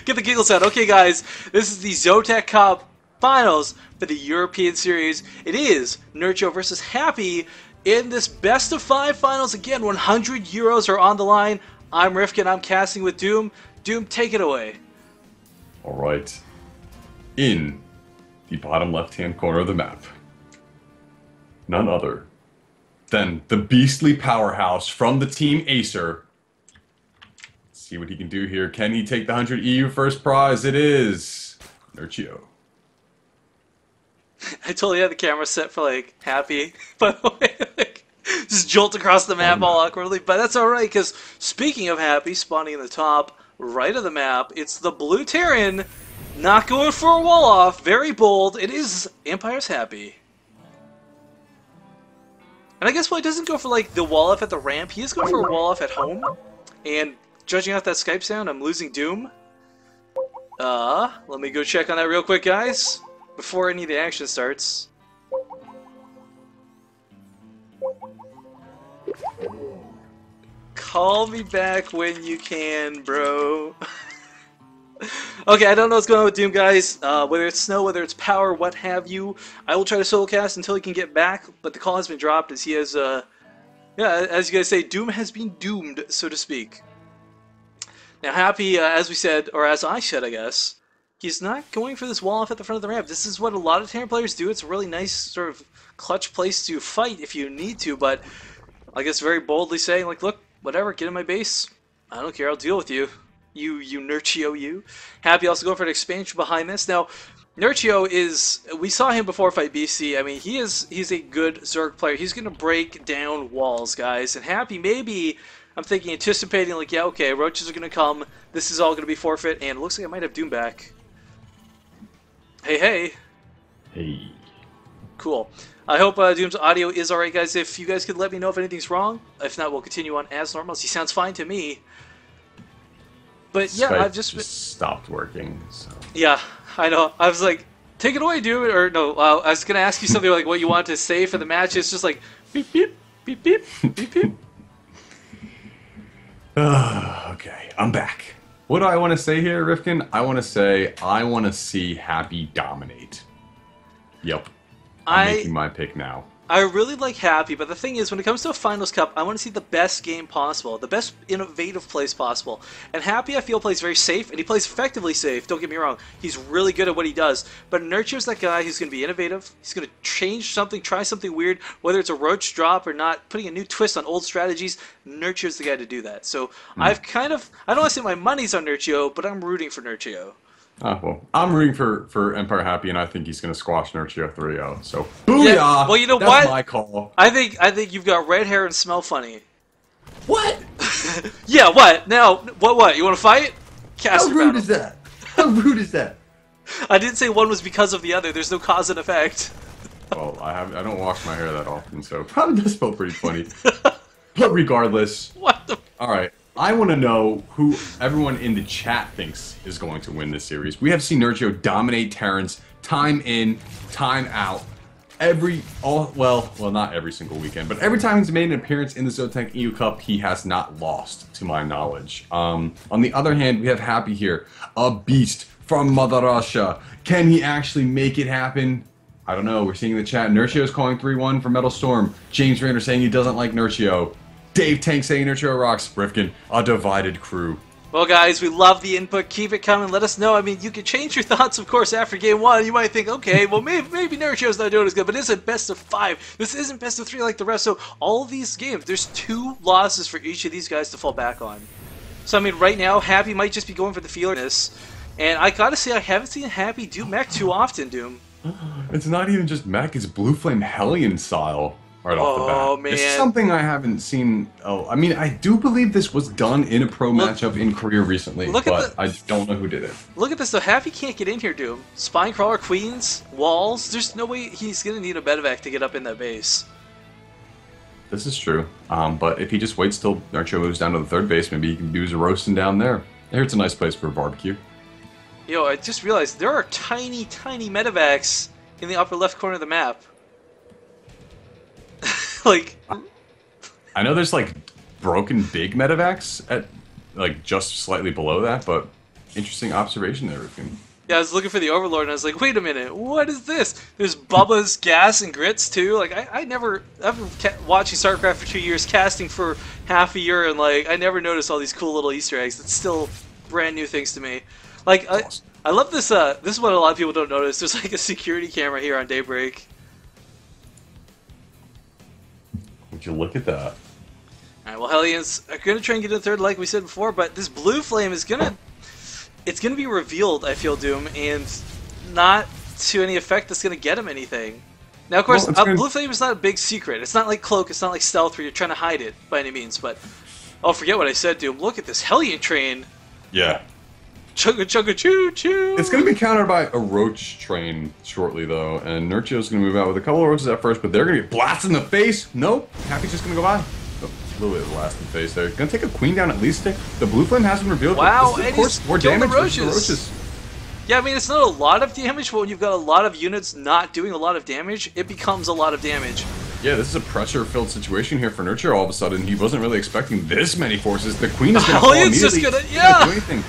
Get the giggles out. Okay, guys, this is the Zotac Cup Finals for the European Series. It is Nerchio versus Happy in this best of 5 finals. Again, 100 euros are on the line. I'm Rifkin. I'm casting with Doom. Doom, take it away. All right. In the bottom left-hand corner of the map, none other than the beastly powerhouse from the team Acer. Let's see what he can do here. Can he take the 100 EU first prize? It is Nerchio. I totally had the camera set for like Happy, by the way. Like, just jolt across the map all awkwardly, but that's alright, because speaking of Happy, spawning in the top right of the map, it's the Blue Terran, not going for a wall off, very bold. It is Empire.Happy. And I guess why he doesn't go for like the wall off at the ramp, he is going for a wall off at home. And judging off that Skype sound, I'm losing Doom. Let me go check on that real quick, guys, before any of the action starts. Call me back when you can, bro. Okay, I don't know what's going on with Doom, guys. Whether it's snow, whether it's power, what have you. I will try to solo cast until he can get back, but the call has been dropped as he has, yeah, as you guys say, Doom has been doomed, so to speak. Now, Happy, as we said, or as I said, I guess, he's not going for this wall off at the front of the ramp. This is what a lot of Terran players do. It's a really nice, sort of, clutch place to fight if you need to, but I guess very boldly saying, like, look, whatever, get in my base. I don't care, I'll deal with you. You Nerchio, you. Happy also going for an expansion behind this. Now, Nerchio is, we saw him before fight BC. I mean, he's a good Zerg player. He's going to break down walls, guys. And Happy, maybe, I'm thinking, anticipating, like, yeah, okay, roaches are going to come. This is all going to be forfeit. And it looks like I might have Doom back. Hey, hey. Hey. Cool. I hope Doom's audio is alright, guys. If you guys could let me know if anything's wrong. If not, we'll continue on as normal. He sounds fine to me. But yeah, Skype I've just stopped working. So. Yeah, I know. I was like, take it away, dude. Or no, I was gonna ask you something like what you want to say for the match. It's just like beep beep beep beep beep beep. Okay, I'm back. What do I want to say here, Rifkin? I want to say I want to see Happy dominate. Yep, I'm making my pick now. I really like Happy, but the thing is, when it comes to a Finals Cup, I want to see the best game possible, the best innovative plays possible. And Happy, I feel, plays very safe, and he plays effectively safe, don't get me wrong. He's really good at what he does. But Nerchio's that guy who's going to be innovative, he's going to change something, try something weird, whether it's a roach drop or not, putting a new twist on old strategies. Nerchio's the guy to do that. So I've kind of, I don't want to say my money's on Nerchio, but I'm rooting for Nerchio. Well, I'm rooting for Empire.Happy, and I think he's going to squash Nerchio 3-0. So, booyah! Yeah, well, you know That's what? my call. I think you've got red hair and smell funny. What? Yeah, what? Now, what? You want to fight? How rude is that? How rude is that? I didn't say one was because of the other. There's no cause and effect. Well, I don't wash my hair that often, so probably does feel pretty funny. But regardless, What the? all right. I want to know who everyone in the chat thinks is going to win this series. We have seen Nerchio dominate Terrans time in, time out. Well, not every single weekend, but every time he's made an appearance in the Zotac EU Cup, he has not lost, to my knowledge. On the other hand, we have Happy here, a beast from Mother Russia. Can he actually make it happen? I don't know. We're seeing in the chat, Nerchio is calling 3-1 for Metal Storm. James Rayner saying he doesn't like Nerchio. Dave Tank saying Nerchio rocks. Rifkin, a divided crew. Well, guys, we love the input. Keep it coming. Let us know. I mean, you can change your thoughts, of course, after game 1. You might think, okay, well, maybe Nerchio's not doing as good, but it's a best of 5. This isn't best of 3 like the rest. So all of these games, there's 2 losses for each of these guys to fall back on. So, I mean, right now, Happy might just be going for the feelerness. And I gotta say, I haven't seen Happy do mech too often, Doom. It's not even just mech, it's Blue Flame Hellion style. Right off the bat. Oh, man. It's something I haven't seen. Oh, I mean, I do believe this was done in a pro matchup in Korea recently, but I don't know who did it. Look at this, though. Happy can't get in here, Doom. Spine Crawler, Queens, Walls. There's no way he's going to need a medevac to get up in that base. This is true. But if he just waits till Nerchio moves down to the 3rd base, maybe he can do his roasting down there. I hear it's a nice place for a barbecue. Yo, I just realized there are tiny, tiny medevacs in the upper left corner of the map. Like, I know there's like broken big medevacs at like just slightly below that, but interesting observation there, Rifkin. Yeah, I was looking for the Overlord, and I was like, wait a minute, what is this? There's Bubba's Gas and Grits, too. Like, I've been watching StarCraft for 2 years, casting for half a year, and, like, I never noticed all these cool little Easter eggs. It's still brand new things to me. Like, I love this, this is what a lot of people don't notice. There's, like, a security camera here on Daybreak. Would you look at that? Alright, well, Hellions are going to try and get in third, like we said before, but this blue flame is going to... It's going to be revealed, I feel, Doom, and not to any effect that's going to get him anything. Now, of course, blue flame is not a big secret. It's not like cloak, it's not like stealth where you're trying to hide it by any means, but... Oh, forget what I said, Doom. Look at this Hellion train! Yeah. Chugga chugga choo choo! It's going to be countered by a roach train shortly, though, and Nerchio's going to move out with a couple of roaches at first, but they're going to get blasted in the face! Nope. Happy's just going to go by. A little bit of blast in the face there. Gonna take a queen down at least. The blue flame has been revealed. Wow, but this is, of course, more damage the roaches. Yeah, I mean, it's not a lot of damage, but when you've got a lot of units not doing a lot of damage, it becomes a lot of damage. Yeah, this is a pressure-filled situation here for Nerchio all of a sudden. He wasn't really expecting this many forces. The queen is gonna fall immediately. Gonna do anything.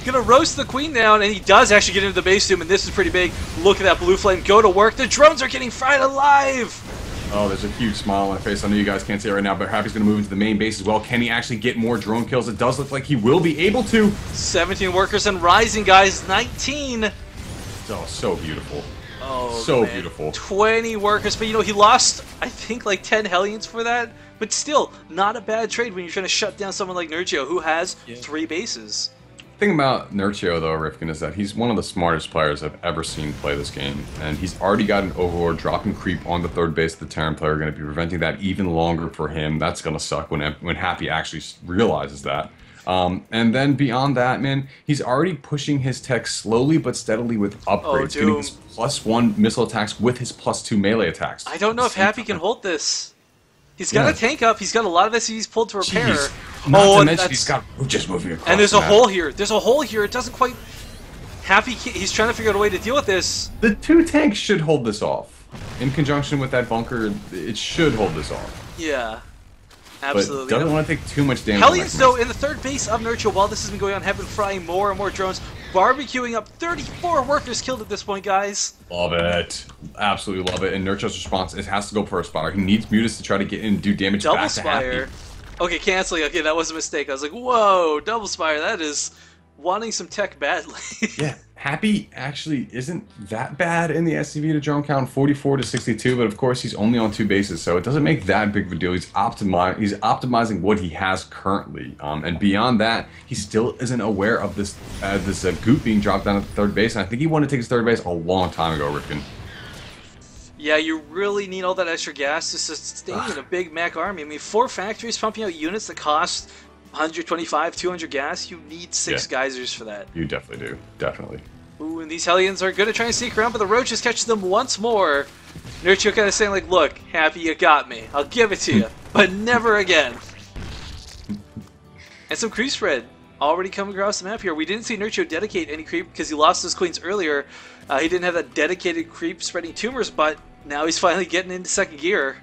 Gonna roast the queen down, and he does actually get into the base doom, and this is pretty big. Look at that blue flame go to work. The drones are getting fried alive! Oh, there's a huge smile on my face. I know you guys can't see it right now, but Happy's going to move into the main base as well. Can he actually get more drone kills? It does look like he will be able to. 17 workers and rising, guys. 19. Oh, so beautiful. Oh, so man. beautiful. 20 workers, but you know, he lost, I think, like 10 Hellions for that. But still, not a bad trade when you're trying to shut down someone like Nerchio, who has 3 bases. The thing about Nerchio, though, Rifkin, is that he's one of the smartest players I've ever seen play this game. And he's already got an Overlord dropping creep on the third base of the Terran player, going to be preventing that even longer for him. That's going to suck when Happy actually realizes that. And then beyond that, man, he's already pushing his tech slowly but steadily with upgrades, getting his +1 missile attacks with his +2 melee attacks. I don't know if Happy can hold this. He's got a tank up. He's got a lot of SCVs pulled to repair. Jeez. Not to mention he's got roaches moving across. And there's a hole here. There's a hole here. It doesn't quite... Happy, he's trying to figure out a way to deal with this. The 2 tanks should hold this off. In conjunction with that bunker, it should hold this off. Yeah. Absolutely. But doesn't want to take too much damage. Hellions, though, in the third base of Nerchio, while this has been going on, have been frying more and more drones, barbecuing up 34 workers killed at this point, guys. Love it. Absolutely love it. And Nerchio's response is has to go for a Spire. He needs Mutas to try to get in and do damage back to Happy. Okay, canceling. Okay, that was a mistake. I was like, whoa, Double Spire, that is wanting some tech badly. Yeah, Happy actually isn't that bad in the SCV to drone count, 44 to 62, but of course he's only on 2 bases, so it doesn't make that big of a deal. He's optimizing what he has currently, and beyond that, he still isn't aware of this goop being dropped down at the third base, and I think he wanted to take his third base a long time ago, Rifkin. Yeah, you really need all that extra gas to sustain a big mech army. I mean, 4 factories pumping out units that cost 125, 200 gas, you need 6 geysers for that. You definitely do. Definitely. Ooh, and these Hellions are going to try and sneak around, but the roaches catch them once more. Nerchio kind of saying, like, look, Happy, you got me. I'll give it to you, but never again. And some creep spread already coming across the map here. We didn't see Nerchio dedicate any creep because he lost his queens earlier. He didn't have that dedicated creep spreading tumors, but now he's finally getting into second gear.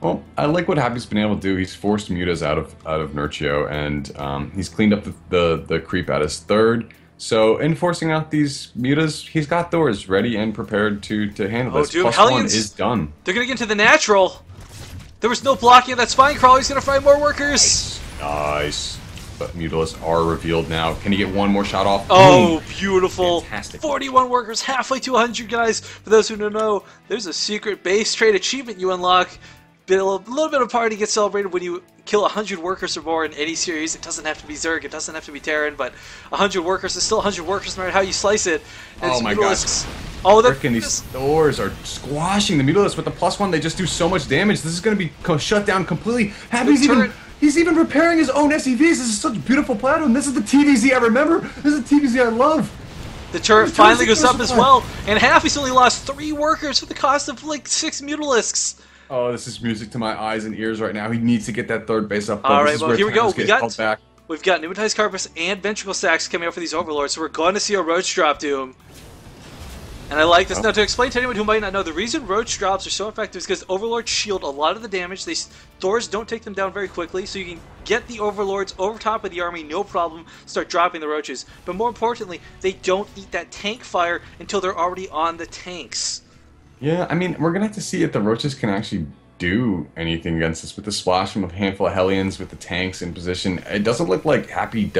Well, I like what Happy's been able to do. He's forced Mutas out of Nerchio, and he's cleaned up the creep at his third. So, in forcing out these Mutas, he's got Thors ready and prepared to handle this. Dude, +1 is done. They're going to get into the natural. There was no blocking of that spine crawl. He's going to find more workers. Nice. But Mutalisks are revealed now. Can he get one more shot off? Oh, beautiful. Fantastic. 41 workers, halfway to 100, guys. For those who don't know, there's a secret base trade achievement you unlock. A little bit of party gets celebrated when you kill 100 workers or more in any series. It doesn't have to be Zerg, it doesn't have to be Terran, but 100 workers is still 100 workers no matter how you slice it. And oh my gosh. Oh, freaking these Thors are squashing the Mutalisks with the +1. They just do so much damage. This is going to be shut down completely. He's even repairing his own SCVs. This is such a beautiful platform. This is the TvZ I remember. This is the TvZ I love. The turret finally goes up as well, and Happy's only lost 3 workers for the cost of like 6 Mutalisks. Oh, this is music to my eyes and ears right now. He needs to get that third base up. All right, well, here we go. We've got Pneumatized Carpus and Ventricle Stacks coming out for these Overlords, so we're going to see a Roach drop, Doom. And I like this. Now, to explain to anyone who might not know, the reason Roach drops are so effective is because Overlords shield a lot of the damage. Thors don't take them down very quickly, so you can get the Overlords over top of the army, no problem, start dropping the Roaches. But more importantly, they don't eat that tank fire until they're already on the tanks. Yeah, I mean, we're going to have to see if the Roaches can actually do anything against us with the splash from a handful of Hellions with the tanks in position. It doesn't look like Happy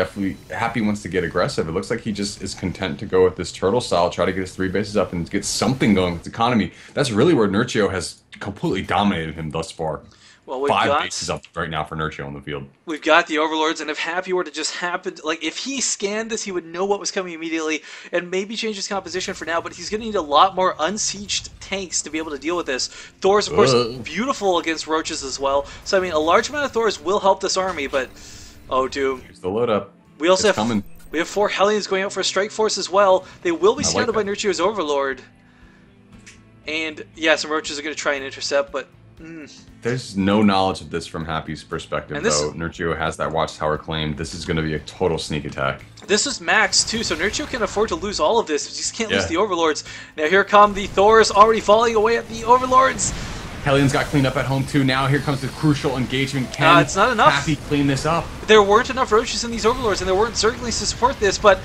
wants to get aggressive. It looks like he just is content to go with this turtle style, try to get his 3 bases up and get something going with his economy. That's really where Nerchio has completely dominated him thus far. Well, we've 5 got bases up right now for Nerchio on the field. We've got the Overlords, and if Happy were to just happen, like, if he scanned this, he would know what was coming immediately, and maybe change his composition for now, but he's going to need a lot more unsieged tanks to be able to deal with this. Thors, of course, beautiful against Roaches as well, so, I mean, a large amount of Thors will help this army, but, oh, Doom. Here's the load up. We also coming. We have 4 Hellions going out for a Strike Force as well. They will be scouted by Nerchio's Overlord, and, yeah, some Roaches are going to try and intercept, but... There's no knowledge of this from Happy's perspective, though. Nerchio has that watchtower claimed. This is going to be a total sneak attack. This is max, too, so Nerchio can afford to lose all of this. He just can't lose the Overlords. Now here come the Thors, already falling away at the Overlords. Hellions got cleaned up at home, too. Now here comes the crucial engagement. Can it's not enough. Happy clean this up? There weren't enough Roaches in these Overlords, and there weren't Zerglings to support this, but,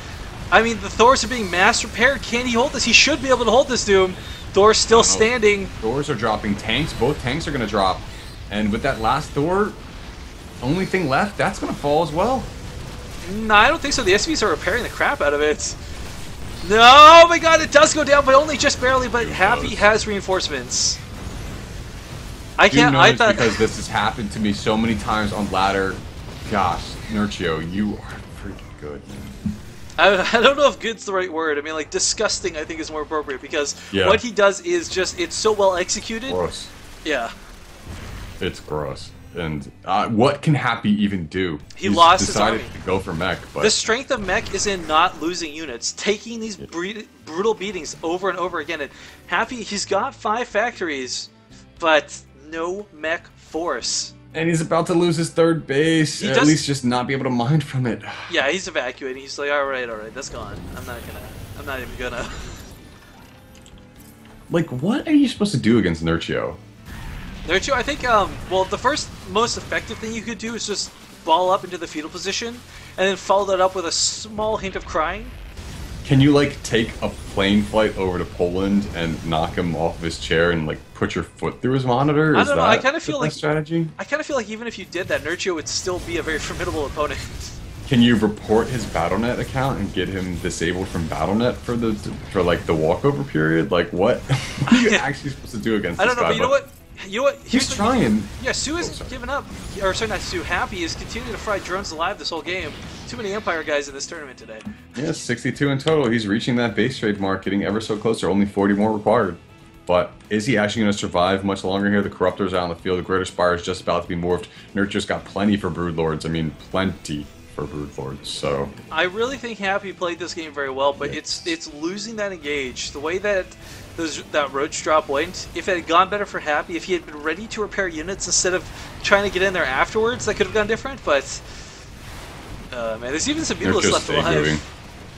I mean, the Thors are being mass repaired. Can he hold this? He should be able to hold this, Doom. Thor's still standing. Thors are dropping tanks. Both tanks are going to drop. And with that last Thor, only thing left, that's going to fall as well. No, I don't think so. The SVs are repairing the crap out of it. No, oh my god, it does go down, but only just barely, but Happy has reinforcements. I thought... because this has happened to me so many times on ladder. Gosh, Nerchio, you are freaking good, man. I don't know if good's the right word. I mean, like, disgusting, I think, is more appropriate, because what he does is just, it's so well executed. Gross. Yeah. It's gross. And what can Happy even do? He's lost his army. Decided to go for mech. But... the strength of mech is in not losing units, taking these brutal beatings over and over again. And Happy, he's got 5 factories, but no mech force. And he's about to lose his 3rd base, at least just not be able to mine from it. Yeah, he's evacuating. He's like, all right, that's gone. I'm not even gonna. Like, what are you supposed to do against Nerchio? Nerchio, I think, well, the first most effective thing you could do is just ball up into the fetal position, and then follow that up with a small hint of crying. Can you, like, take a plane flight over to Poland and knock him off of his chair and, like, put your foot through his monitor? I don't know, I kind of feel like... strategy? I kind of feel like even if you did that, Nerchio would still be a very formidable opponent. Can you report his BattleNet account and get him disabled from BattleNet for like, the walkover period? Like, what are you actually supposed to do against this guy? I don't know, but you know what? He's trying. Yeah, Sue isn't giving up. Or, sorry, not Sue. Happy is continuing to fry drones alive this whole game. Too many Empire guys in this tournament today. Yeah, 62 in total. He's reaching that base trade mark, getting ever so closer. Only 40 more required. But is he actually going to survive much longer here? The Corruptor's out on the field. The Greater Spire is just about to be morphed. Nerchio's got plenty for Broodlords. I mean, plenty for Broodlords. So I really think Happy played this game very well, but it's losing that engage. The way that that Roach drop went, if it had gone better for Happy, if he had been ready to repair units instead of trying to get in there afterwards, that could have gone different, but man, there's even some Beetles left alive. Moving.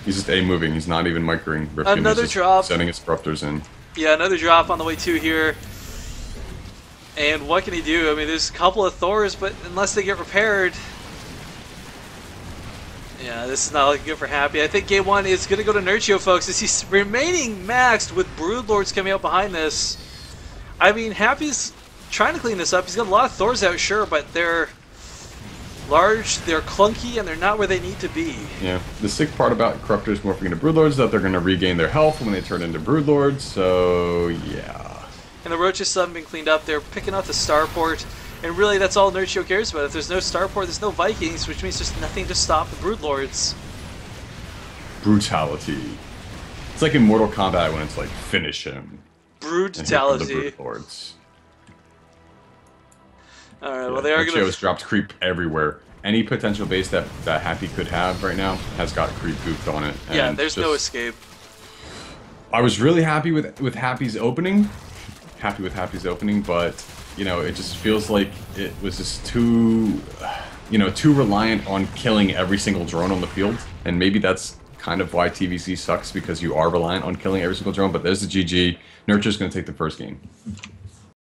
He's just A-moving, he's not even microing. Another drop. Sending his Corruptors in. Yeah, another drop on the way to here. And what can he do? I mean, there's a couple of Thors, but unless they get repaired... yeah, this is not looking good for Happy. I think game 1 is going to go to Nerchio, folks, as he's remaining maxed with Broodlords coming out behind this. I mean, Happy's trying to clean this up. He's got a lot of Thors out, sure, but they're large, they're clunky, and they're not where they need to be. Yeah, the sick part about Corruptors morphing into Broodlords is that they're going to regain their health when they turn into Broodlords, so yeah. And the Roaches still haven't been cleaned up. They're picking out the starport. And really, that's all Nerchio cares about. If there's no starport, there's no Vikings, which means there's nothing to stop the Broodlords. Brutality. It's like in Mortal Kombat when it's like, finish him. Brutality. Broodlords. Alright, well, they are going to... Nerchio's dropped creep everywhere. Any potential base that Happy could have right now has got creep gooped on it. And yeah, there's no escape. I was really happy with Happy's opening. Happy with Happy's opening, but... you know, it just feels like it was just too, too reliant on killing every single drone on the field. And maybe that's kind of why TvZ sucks, because you are reliant on killing every single drone. But there's the GG. Nerchio's going to take the first game.